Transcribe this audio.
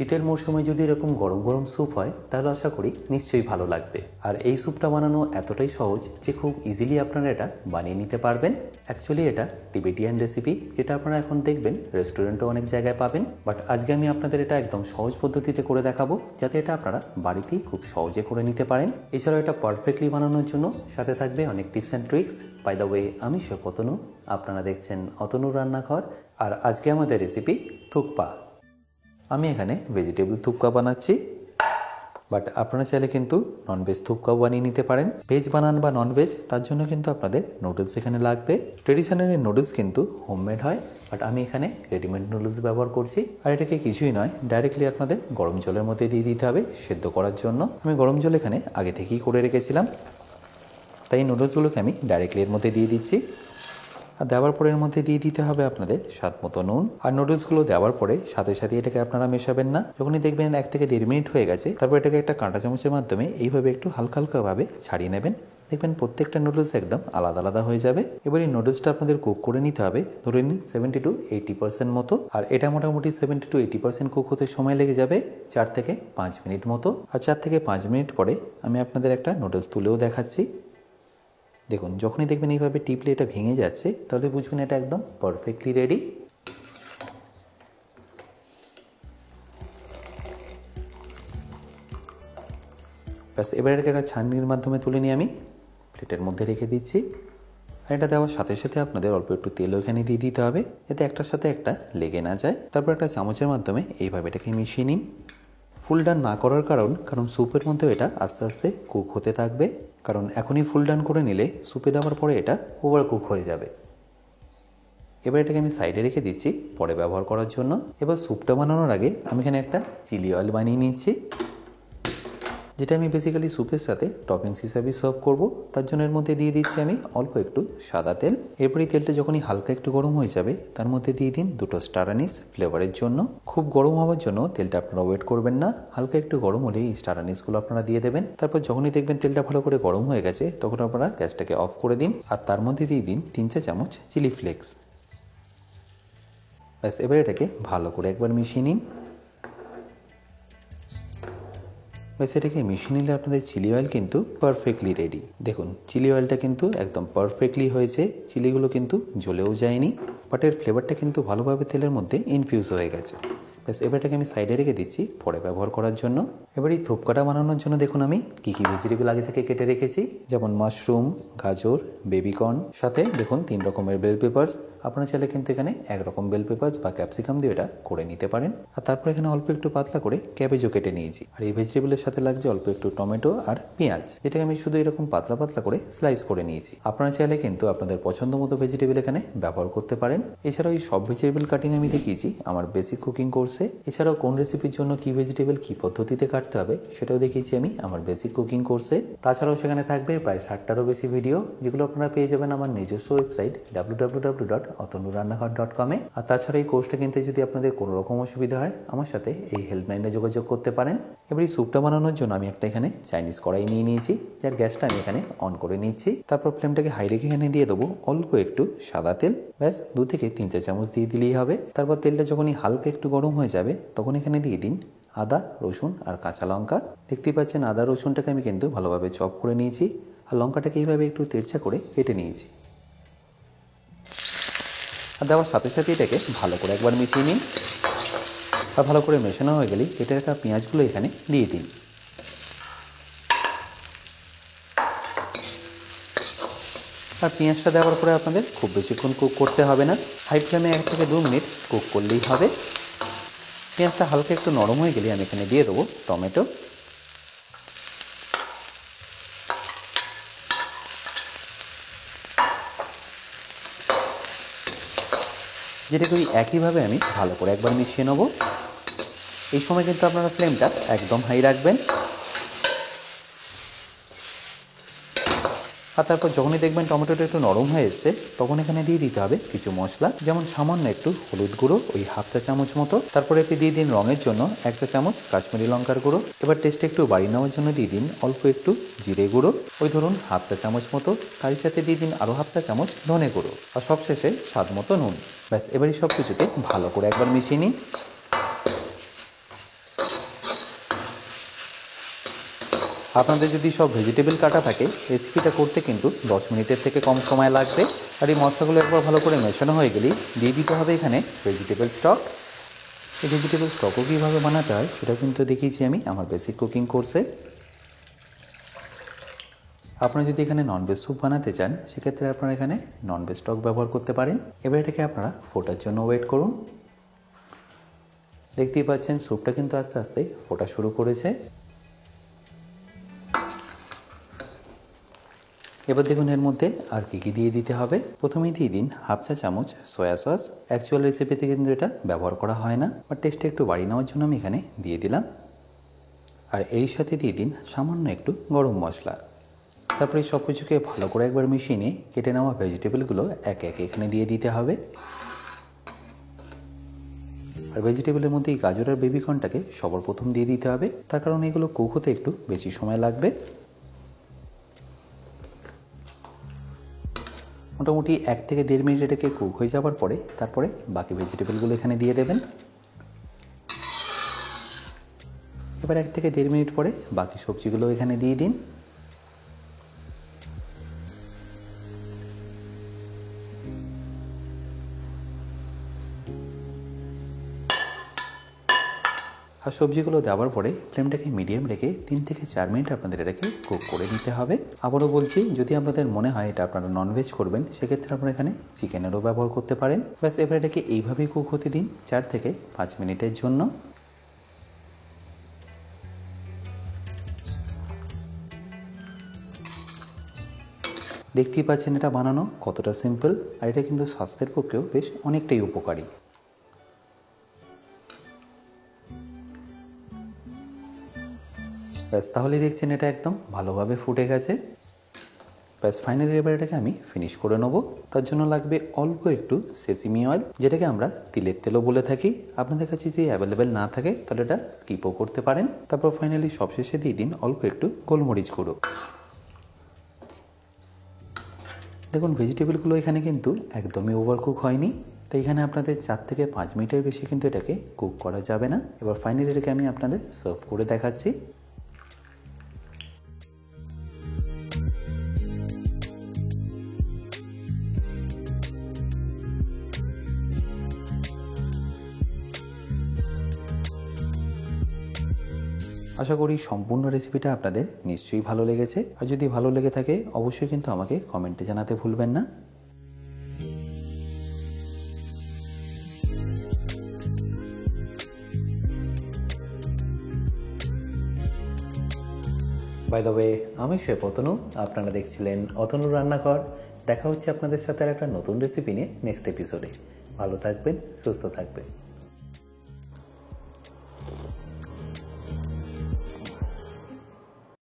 শীতের মরশুমে যদি এরকম গরম গরম স্যুপ হয় তাহলে আশা করি নিশ্চয়ই ভালো লাগবে। আর এই স্যুপটা বানানো এতটাই সহজ যে খুব ইজিলি আপনারা এটা বানিয়ে নিতে পারবেন। অ্যাকচুয়ালি এটা টিবেটিয়ান রেসিপি, যেটা আপনারা এখন দেখবেন রেস্টুরেন্টে অনেক জায়গায় পাবেন। বাট আজকে আমি আপনাদের এটা একদম সহজ পদ্ধতিতে করে দেখাবো, যাতে এটা আপনারা বাড়িতেই খুব সহজে করে নিতে পারেন। এছাড়াও এটা পারফেক্টলি বানানোর জন্য সাথে থাকবে অনেক tips and tricks. By the way, আমি শেফ অতনু, আপনারা দেখছেন অতনুর রান্নাঘর। আর আজকে আমাদের রেসিপি থুকপা। আমি এখানে ভেজিটেবল থুপকা বানাচ্ছি, বাট আপনারা চাইলে কিন্তু ননভেজ থুপকাও বানিয়ে নিতে পারেন। ভেজ বানান বা ননভেজ, তার জন্য কিন্তু আপনাদের নুডলস এখানে লাগবে। ট্রেডিশনালি নুডলস কিন্তু হোমমেড হয়, বাট আমি এখানে রেডিমেড নুডলস ব্যবহার করছি। আর এটাকে কিছুই নয়, ডাইরেক্টলি আপনাদের গরম জলের মধ্যে দিয়ে দিতে হবে সেদ্ধ করার জন্য। আমি গরম জল এখানে আগে থেকেই করে রেখেছিলাম, তাই নুডলসগুলোকে আমি ডাইরেক্টলি এর মধ্যে দিয়ে দিচ্ছি। আর দেওয়ার পরে এর মধ্যে দিয়ে দিতে হবে আপনাদের স্বাদ মতো নুন। আর নুডলসগুলো দেওয়ার পরে সাথে সাথে এটাকে আপনারা মেশাবেন না। যখনই দেখবেন 1 থেকে 1.5 মিনিট হয়ে গেছে, তারপর এটাকে একটা কাঁটা চামচের মাধ্যমে এইভাবে একটু হালকা হালকাভাবে ছাড়িয়ে নেবেন। দেখবেন প্রত্যেকটা নুডলস একদম আলাদা আলাদা হয়ে যাবে। এবার এই নুডলসটা আপনাদের কুক করে নিতে হবে, ধরে নিন 70 to 80% মতো। আর এটা মোটামুটি 70 to 80% কুক হতে সময় লেগে যাবে 4 থেকে 5 মিনিট মতো। আর 4 থেকে 5 মিনিট পরে আমি আপনাদের একটা নুডলস তুলেও দেখাচ্ছি। দেখুন, যখনই দেখবেন এইভাবে টিপলে এটা ভেঙে যাচ্ছে, তাহলে বুঝবেন এটা একদম পারফেক্টলি রেডি। ব্যাস, এবার এটাকে একটা ছাঁকনির মাধ্যমে তুলে নিয়ে আমি প্লেটের মধ্যে রেখে দিচ্ছি। আর এটা দেওয়ার সাথে সাথে আপনাদের অল্প একটু তেলও এখানে দিয়ে দিতে হবে, যাতে একটার সাথে একটা লেগে না যায়। তারপর একটা চামচের মাধ্যমে এইভাবে এটাকে মিশিয়ে নিন। ফুল ডান না করার কারণ স্যুপের মধ্যে এটা আস্তে আস্তে কুক হতে থাকবে। কারণ এখনই ফুল ডান করে নিলে স্যুপে দেওয়ার পরে এটা ওভার কুক হয়ে যাবে। এবার এটাকে আমি সাইডে রেখে দিচ্ছি পরে ব্যবহার করার জন্য। এবার স্যুপটা বানানোর আগে আমি এখানে একটা চিলি অয়েল বানিয়ে নিচ্ছি, যেটা আমি বেসিক্যালি স্যুপের সাথে টপিংস হিসাবে সার্ভ করব। তার জন্য এর মধ্যে দিয়ে দিচ্ছি আমি অল্প একটু সাদা তেল। এরপরই তেলটা যখনই হালকা একটু গরম হয়ে যাবে, তার মধ্যে দিয়ে দিন 2 স্টার আনিস ফ্লেভারের জন্য। খুব গরম হওয়ার জন্য তেলটা আপনারা ওয়েট করবেন না, হালকা একটু গরম হলেই এই স্টার আনিসগুলো আপনারা দিয়ে দেবেন। তারপর যখনই দেখবেন তেলটা ভালো করে গরম হয়ে গেছে, তখন আপনারা গ্যাসটাকে অফ করে দিন। আর তার মধ্যে দিয়ে দিন 3 চা চামচ চিলি ফ্লেক্স। ব্যাস, এবার এটাকে ভালো করে একবার মিশিয়ে নিন। ব্যাস, এটাকে মিশিয়ে নিলে আপনাদের চিলি অয়েল কিন্তু পারফেক্টলি রেডি। দেখুন, চিলি অয়েলটা কিন্তু একদম পারফেক্টলি হয়েছে, চিলিগুলো কিন্তু জ্বলেও যায়নি, বাট এর ফ্লেভারটা কিন্তু ভালোভাবে তেলের মধ্যে ইনফিউজ হয়ে গেছে। ব্যাস, এবার এটাকে আমি সাইডে রেখে দিচ্ছি পরে ব্যবহার করার জন্য। এবার এই থুপকাটা বানানোর জন্য দেখুন আমি কী কী ভেজিটেবল আগে থেকে কেটে রেখেছি, যেমন মাশরুম, গাজর, বেবিকর্ন, সাথে দেখুন 3 রকমের বেল পেপার্স। আপনারা চাইলে কিন্তু এখানে 1 রকম বেল পেপার্স বা ক্যাপসিকাম দিয়ে এটা করে নিতে পারেন। আর তারপর এখানে অল্প একটু পাতলা করে ক্যাবেজও কেটে নিয়েছি। আর এই ভেজিটেবলের সাথে লাগছে অল্প একটু টমেটো আর পেঁয়াজ, যেটাকে আমি শুধু এরকম পাতলা পাতলা করে স্লাইস করে নিয়েছি। আপনারা চাইলে কিন্তু আপনাদের পছন্দ মতো ভেজিটেবল এখানে ব্যবহার করতে পারেন। এছাড়াও এই সব ভেজিটেবল কাটিং আমি দেখিয়েছি আমার বেসিক কুকিং কোর্সে। এছাড়াও কোন রেসিপির জন্য কি ভেজিটেবল কি পদ্ধতিতে কাটতে হবে সেটাও দেখিয়েছি আমি আমার বেসিক কুকিং কোর্সে। তাছাড়াও সেখানে থাকবে প্রায় 60টারও বেশি ভিডিও, যেগুলো আপনারা পেয়ে যাবেন আমার নিজস্ব ওয়েবসাইট www.otonurannahar.com-এ। আর তাছাড়া এই কোর্সটা কিনতে যদি আপনাদের কোনো রকম অসুবিধা হয়, আমার সাথে এই হেল্পলাইনে যোগাযোগ করতে পারেন। এবার এই স্যুপটা বানানোর জন্য আমি একটা এখানে চাইনিজ কড়াই নিয়ে নিয়েছি, যার গ্যাসটা আমি এখানে অন করে নিচ্ছি। তারপর ফ্লেমটাকে হাই রেখে এখানে দিয়ে দেবো অল্প একটু সাদা তেল। ব্যাস 2 থেকে 3 চা চামচ দিয়ে দিলেই হবে। তারপর তেলটা যখনই হালকা একটু গরম হয়ে যাবে, তখন এখানে দিয়ে দিন আদা, রসুন আর কাঁচা লঙ্কা। দেখতেই পাচ্ছেন আদা রসুনটাকে আমি কিন্তু ভালোভাবে চপ করে নিয়েছি, আর লঙ্কাটাকে এইভাবে একটু তেরচা করে কেটে নিয়েছি। আর দেওয়ার সাথে সাথে এটাকে ভালো করে একবার মিশিয়ে নিন। আর ভালো করে মেশানো হয়ে গেলেই কেটে রাখা পেঁয়াজগুলো এখানে দিয়ে দিন। আর পেঁয়াজটা দেওয়ার পরে আপনাদের খুব বেশিক্ষণ কুক করতে হবে না, হাই ফ্লেমে 1 থেকে 2 মিনিট কুক করলেই হবে। পেঁয়াজটা হালকা একটু নরম হয়ে গেলে আমি এখানে দিয়ে দেবো টমেটো। যেটাকে ওই একইভাবে আমি ভালো করে একবার মিশিয়ে নেব। এই সময় কিন্তু আপনারা ফ্লেমটা একদম হাই রাখবেন। আর তারপর যখনই দেখবেন টমেটোটা একটু নরম হয়ে এসছে, তখন এখানে দিয়ে দিতে হবে কিছু মশলা, যেমন সামান্য একটু হলুদ গুঁড়ো ওই 1/2 চা চামচ মতো। তারপরে এতে দিয়ে দিন রঙের জন্য 1 চা চামচ কাশ্মীরি লঙ্কার গুঁড়ো। এবার টেস্টে একটু বাড়িয়ে নেওয়ার জন্য দিয়ে দিন অল্প একটু জিরে গুঁড়ো, ওই ধরুন 1/2 চা চামচ মতো। তার সাথে দিয়ে দিন আরও 1/2 চা চামচ ধনে গুঁড়ো, আর সবশেষে স্বাদ মতো নুন। ব্যাস, এবারই সব কিছুতে ভালো করে একবার মিশিয়ে নিন। আপনাদের যদি সব ভেজিটেবল কাটা থাকে রেসিপিটা করতে কিন্তু 10 মিনিটের থেকে কম সময় লাগবে। আর এই মশলাগুলো একবার ভালো করে মেশানো হয়ে গেলেই দিয়ে দিতে হবে এখানে ভেজিটেবল স্টক। এই ভেজিটেবল স্টকও কীভাবে বানাতে হয় সেটা কিন্তু দেখিয়েছি আমি আমার বেসিক কুকিং কোর্সে। আপনারা যদি এখানে ননভেজ স্যুপ বানাতে চান সেক্ষেত্রে আপনারা এখানে ননভেজ স্টক ব্যবহার করতে পারেন। এবার এটাকে আপনারা ফোটার জন্য ওয়েট করুন। দেখতেই পাচ্ছেন স্যুপটা কিন্তু আস্তে আস্তে ফোটা শুরু করেছে। এবার দেখুন এর মধ্যে আর কি দিয়ে দিতে হবে। প্রথমেই দিয়ে দিন হাফ চা চামচ সয়া সস। অ্যাকচুয়াল রেসিপিতে কিন্তু এটা ব্যবহার করা হয় না, বাট টেস্টে একটু বাড়িয়ে নেওয়ার জন্য আমি এখানে দিয়ে দিলাম। আর এর সাথে দিয়ে দিন সামান্য একটু গরম মশলা। তারপরে সব কিছুকে ভালো করে একবার মিশিয়ে নিয়ে কেটে নেওয়া ভেজিটেবলগুলো একে একে এখানে দিয়ে দিতে হবে। আর ভেজিটেবলের মধ্যে এই গাজর আর বেবিকর্নটাকে সবার প্রথম দিয়ে দিতে হবে, তার কারণ এগুলো কুক হতে একটু বেশি সময় লাগবে। মোটামুটি 1 থেকে 1.5 মিনিট এটাকে কুক হয়ে যাওয়ার পরে তারপরে বাকি ভেজিটেবলগুলো এখানে দিয়ে দেবেন। এবার 1 থেকে 1.5 মিনিট পরে বাকি সবজিগুলো এখানে দিয়ে দিন। আর সবজিগুলো দেওয়ার পরে ফ্লেমটাকে মিডিয়াম রেখে 3 থেকে 4 মিনিট আপনাদের এটাকে কুক করে নিতে হবে। আবারও বলছি, যদি আপনাদের মনে হয় এটা আপনারা ননভেজ করবেন সেক্ষেত্রে আপনারা এখানে চিকেনেরও ব্যবহার করতে পারেন। ব্যাস এবার এটাকে এইভাবেই কুক হতে দিন 4 থেকে 5 মিনিটের জন্য। দেখতেই পাচ্ছেন এটা বানানো কতটা সিম্পল, আর এটা কিন্তু স্বাস্থ্যের পক্ষেও বেশ অনেকটাই উপকারী। ব্যাস তাহলেই দেখছেন এটা একদম ভালোভাবে ফুটে গেছে। ব্যাস ফাইনালি এবার এটাকে আমি ফিনিশ করে নেব। তার জন্য লাগবে অল্প একটু সেসিমি অয়েল, যেটাকে আমরা তিলের তেলও বলে থাকি। আপনাদের কাছে যদি অ্যাভেলেবেল না থাকে তাহলে এটা স্কিপও করতে পারেন। তারপর ফাইনালি সবশেষে দিয়ে দিন অল্প একটু গোলমরিচ গুঁড়ো। দেখুন ভেজিটেবলগুলো এখানে কিন্তু একদমই ওভারকুক হয়নি, তাই এখানে আপনাদের 4 থেকে 5 মিনিটের বেশি কিন্তু এটাকে কুক করা যাবে না। এবার ফাইনালি এটাকে আমি আপনাদের সার্ভ করে দেখাচ্ছি। আশা করি সম্পূর্ণ রেসিপিটা আপনাদের নিশ্চয়ই ভালো লেগেছে। আর যদি ভালো লেগে থাকে অবশ্যই কিন্তু আমাকে কমেন্টে জানাতে ভুলবেন না। বাই দ্য ওয়ে, আমি শেফ অতনু, আপনারা দেখছিলেন অতনুর রান্নাঘর। দেখা হচ্ছে আপনাদের সাথে আর একটা নতুন রেসিপি নিয়ে নেক্সট এপিসোডে। ভালো থাকবেন, সুস্থ থাকবেন।